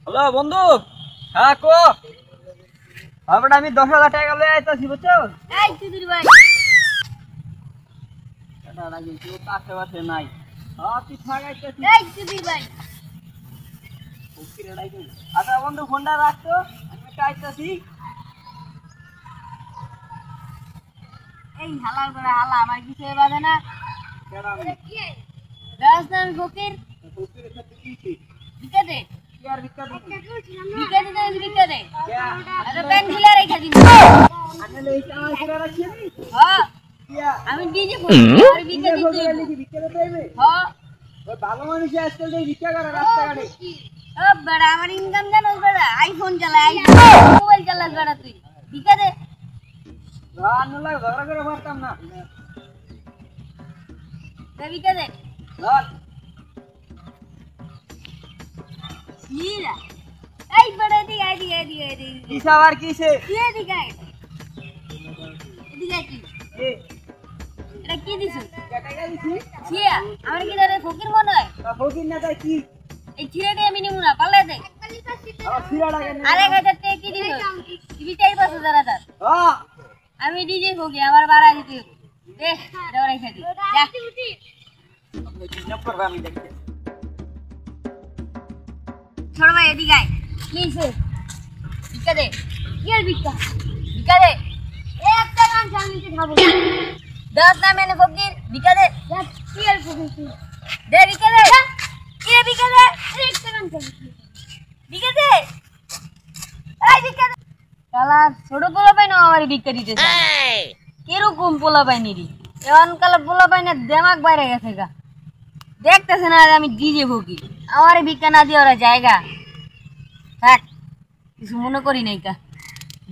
Hello বন্ধু, হ্যাঁ কো আমরা আমি 10,000 টাকা লয়ে আইতাছি বুঝছো? এই চুদির ভাই এটা লাগি কেউ আশেপাশে নাই। হ্যাঁ তুই থাকাইতেছিস। এই চুদির ভাই আচ্ছা বন্ধু ফোনটা রাখতো, আমি একটা আইতাছি। এই হালার করে হালা আমার কিছু বাজে না। কেডা আমি? রাজস্থান ফকির ফকিরের সাথে কি কি? বিকা দে কি আর ভিক্ষা দিবি? বিকা দে না বিকা দে কেয়া? আরে প্যান খুলে রেখে দিন। আনলে এই কামাই করে রাখছি আমি? হ্যাঁ কিয়া? আমি ডিজে ফকির আর বিকা দিতে ফকিরের লিখি ভিক্ষা দিতে হইবে? হ্যাঁ ওই ভালো মানুষ আজকাল যে ভিক্ষা করে রাস্তাঘাটে। ও বড় আমার ইনকাম জানো বড় আইফোন চালায় মোবাইল চালাস বড় তুই বিকা দে আনলে ঝগড়া করে পারতাম না। বিকা দে ধর। নীলা এই বড় দিকে এদিকে কিসা আর কিসে? এদিকে এদিকে কি এ এটা কি দিছিস টাকা দিছি? ছিয়া আমার কি ধরে ফকির মনে হয় তা ফকির না তাই কি? এই ছিয়াটা আমি নিমু না পাল্লা দে আমার ছিড়া লাগে না। আরে গাজা তে কি দিছ টিভি চাই পাঁচ হাজার হাজার হ্যাঁ আমি ডিজে ফকি আমার বাড়া দিতে দে দৌড়াই খাদি যা আপনি কি করবে আমি দেখতে। ছোট ভাই এদিকে আয় প্লিজ ভিক্ষা দে কি আর ভিক্ষা দে একটা গান জানিতে খাবো দশ না মেনে ফকির ভিক্ষা দে কি আর ফকির দে ভিক্ষা দে কি আর ভিক্ষা দে একটা গান ভিক্ষা দে এই ভিক্ষা দে শালা ছোট পোলা পাই না আমার ভিক্ষা দিতেছে কিরকম পোলা পাই নিরি এখন কালে পোলা পাই না দেমাগ বাইরে গেছে গা দেখতেছে না আমি ডিজে ফকির আমার ভিক্ষা না দিয়ে ওরা জায়গা থাক কিছু মনে করি নাই কা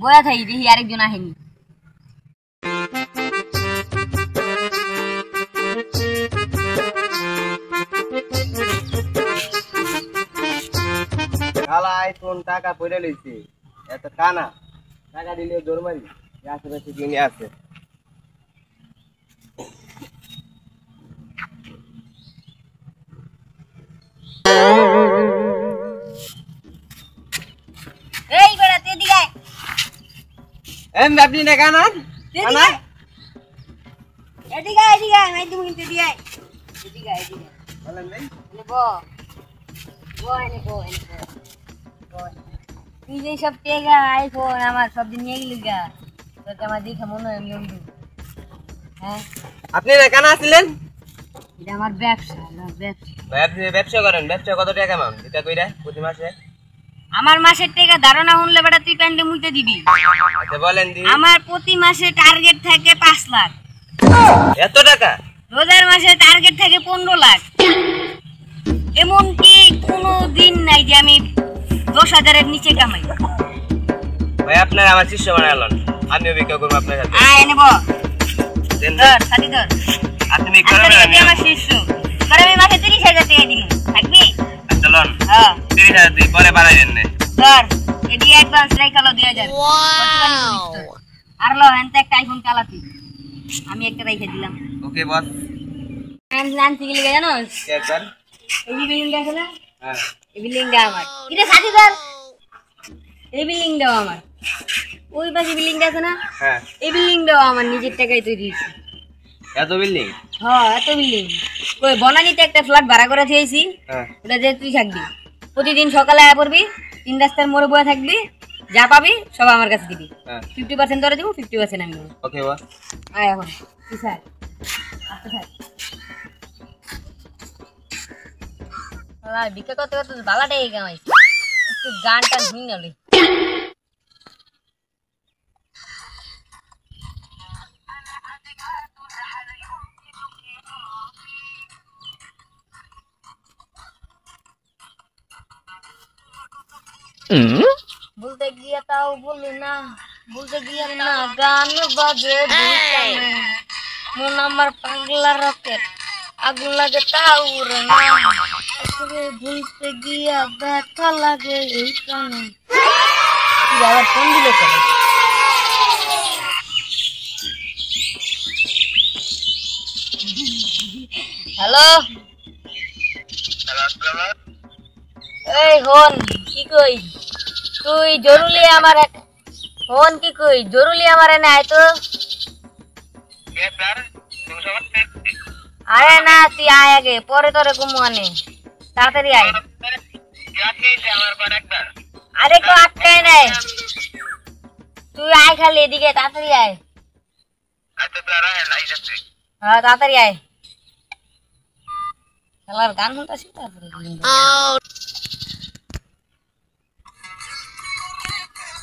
বয়া থাই দেখি আরেকজন আহেনি শালা আইফোন টাকা পড়ে লইছে এত কানা টাকা দিলে দৌড় মারি আশেপাশে কিনে আছে। এই বেড়া তে দিগায় এম আপনি না কানা কানা এদিকে নাই তুমি কিন্তু দিগায় এদিকে বলেন নাই বো তুই যে সব টেগা আইফোন আমার সব দিন নিয়ে গেলি গা তোকে আমার দেখে মনে হয় আমি অন্ধ হ্যাঁ আপনি না কানা ছিলেন? এটা আমার ব্যবসা ভাই আপনি ব্যবসা করেন, ব্যবসা কত টাকা কামান এটা কইরা প্রতি মাসে? আমার মাসের টাকা ধারণা শুনলে বেটা তুই প্যান্টে মুইতে দিবি আচ্ছা বলেন দি। আমার প্রতি মাসে টার্গেট থাকে 5 লাখ এত টাকা? রোজার মাসে টার্গেট থাকে 15 লাখ এমন কি কোনো দিন নাই যে আমি 10,000 এর নিচে কামাই ভাই আপনার আমার শিষ্য বানালেন, আমিও ভিক্ষা করবো আপনার সাথে। আয় নেব দেন ধর সাথী ধর আপনি ভিক্ষা করবেন আমি আমার শিষ্য পরে আমি মাসে 30,000 টাকা দিই থাকবি আচ্ছা লন হ্যাঁ 30,000 দিই পরে বাড়াইবেন না। ধর এডি অ্যাডভান্স রাইখালো দেয়া যাবে আর লো এনতে একটা আইফোন কালাতি আমি একটা রাইখা দিলাম ওকে বস। আমি জানতে গেলে জানো একবার এই বিল্ডিংটা আছে না হ্যাঁ এই বিল্ডিংটা আমার এটা সাথী ধর এই বিল্ডিংটাও আমার ওই পাশে বিল্ডিংটা আছে না হ্যাঁ এই বিল্ডিংটাও আমার নিজের টাকায় তৈরি হয়েছে এত বিল্ডিং? হ্যাঁ এত বিল্ডিং ওই বনানীতে একটা ফ্ল্যাট ভাড়া করে দিয়েছি হ্যাঁ ওটা যে তুই থাকবি প্রতিদিন সকালে আয়া পড়বি 3 রাস্তার মোড়ে বসে থাকবি যা পাবি সব আমার কাছে দিবি হ্যাঁ 50% ধরে দিব 50% আমি নেব ওকে বস। আয় এখন কি স্যার আচ্ছা স্যার ভিক্ষা করতে করতে ভালাটাই কামাইছি একটু গান টান শুনি নালে বলতে গিয়ে তাও বলি না বলতে গিয়ে না গান বাজে মন আমার পাগলা রকেট আগুন লাগে তাও উড়ে না ভুলতে গিয়া ব্যথা লাগে এই কানে আবার ফোন দিলে কেন হ্যালো এই হন কি কই তুই জরুরি আমার হন কি কই জরুরি আমার এনে আয় তো আরে না তুই আয় আগে পরে তোরে ঘুমো আনে তাড়াতাড়ি আয় আরে কেউ আটকায় নাই তুই আয় খালি এদিকে তাড়াতাড়ি আয় হ্যাঁ তাড়াতাড়ি আয় খেলার গান শুনতেছি তারপরে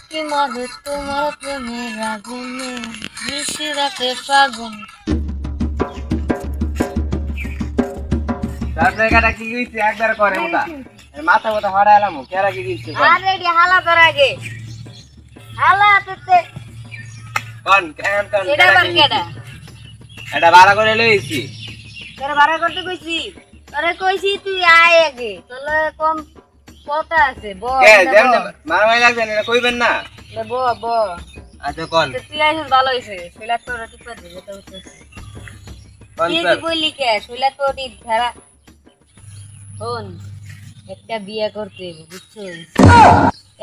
কি মধু তোমার প্রেমের আগুনে মিশে রাখে ফাগুন জায়গাটা কি হইছে একবার করে মোটা মাথা মাথা হারাইলাম কেরা কি দিচ্ছে আরে এডি হালা কর আগে হালা তোতে কোন কেন কোন এটা বার কেডা এটা ভাড়া করে লইছি তোরে ভাড়া করতে কইছি তোরে কইছি তুই আয় আগে তোলে কম কথা আছে ব কে যেন মারামারি লাগছে না কইবেন না ব ব আচ্ছা কোন তুই আইছিস ভালো হইছে শৈলাক তোর টিপা দিবে তো হচ্ছে কোন কি স্যার বললি কে শৈলাক তোর ধারা কোন একটা বিয়ে করতে হবে বুঝছো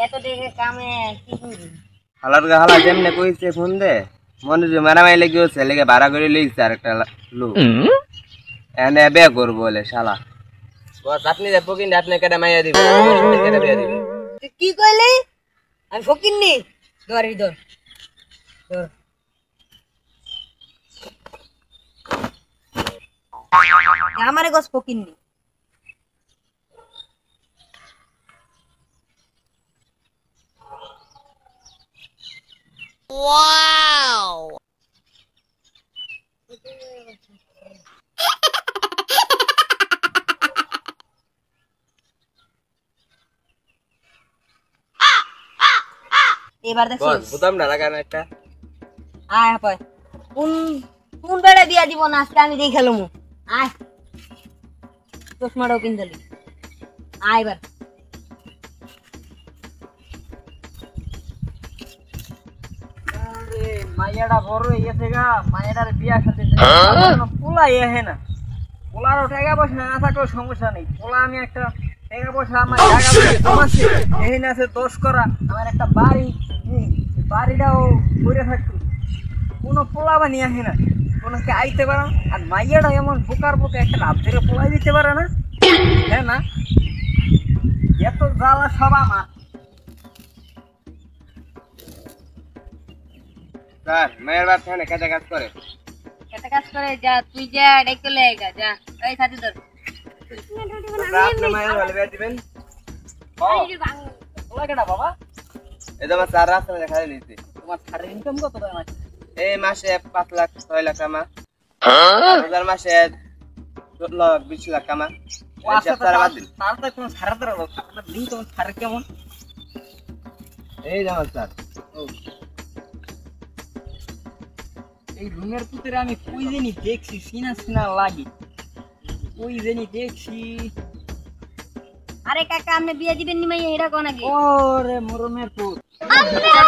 এত দেখে কামে কি করবি হালা যেমনে কইছে ফোন দে মনে যে মারামারি লেগে গেছে লেগে ভাড়া করে লইছে আরেকটা লোক এনে বে করব বলে শালা বস আপনি দেখো কিন্তু আপনি কেডা মাইয়া দিবেন কেডা বিয়া দিবেন তুই কি কইলি আমি ফকির নি ধর ধর ধর আমারে গস ফকির নি ওয়াও এবার বস দেখছিস বুতামটা লাগান একটা আয় হাপায় কোন কোন বেড়া বিয়া দিব না আজকে আমি দেখে খেলমু আয় চশমাটাও পিন্দালি আয় এবার আরে মাইয়াটা বড় হয়ে গেছে গা মাইয়াটার বিয়া সাথে পোলা এহে না পোলারও টাকা পয়সা না থাকলেও সমস্যা নেই পোলা আমি একটা টাকা পয়সা আমার জায়গা জমাচ্ছে এখানে আছে 10 করা আমার একটা বাড়ি বাড়িটাও ঘুরে থাকতো কোনো পোলা বানিয়ে আসে না কোনো কে আইতে পারে না আর মাইয়াটা এমন বোকার বোকা একটা লাভ ধরে পোলাই দিতে পারে না হ্যাঁ না এত জ্বালা সব আমার স্যার মেয়ের বাপ থানে কাজে কাজ করে একটা কাজ করে যা তুই যা ডেকে লেগা যা এই সাথে ধর আপনি মায়ের ভালো বের দিবেন ওলা কেডা বাবা এই তো আমার 4 রাস্তা দেখা দিয়েছি তোমার সারের ইনকাম কত টাকা মাসে এই মাসে 5 লাখ 6 লাখ কামা হাজার মাসে 20 লাখ কামা তার তো কোন সারা ধরে আপনার দিন তোমার সারে কেমন এই জামাল স্যার এই রুমের ভিতরে আমি কই জানি দেখছি সিনা সিনা লাগে কই জানি দেখছি আরে কাকা আপনি বিয়ে দিবেন নি মাইয়া এটা কোন আগে ওরে মরমের পুত আল্লাহ